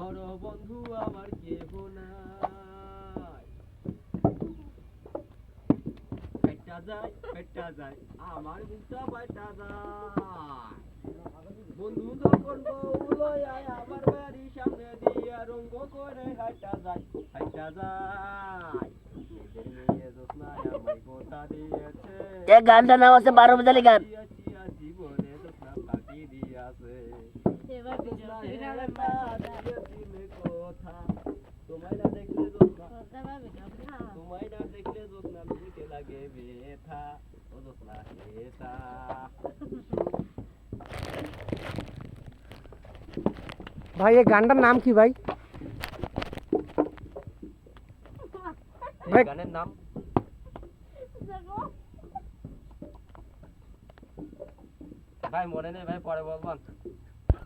বড় বন্ধু আমার কেহ নাই। পেটটা যায় আমার বুকটা পাইটা যায়। বন্ধু যখন বউ লইয়া আমার বাড়ির সামনে দিয়া রঙ্গ করে হাইটা যায়। এদের মেয়ে জোৎস্নায় আমায় কথা দিয়েছে। এই গানটার নাম আছে 12 বাজালি গান। জীবনে জোৎস্না ফাঁকি দিয়াছে। কথা তোমায় না দেখলে জোৎস্না বুকে লাগে ব্যথা। ও জোৎস্না হেথা। ভাই এই গানটার নাম কি ভাই? এই গানের নাম ভাই মনে নেই ভাই, পরে বলবান।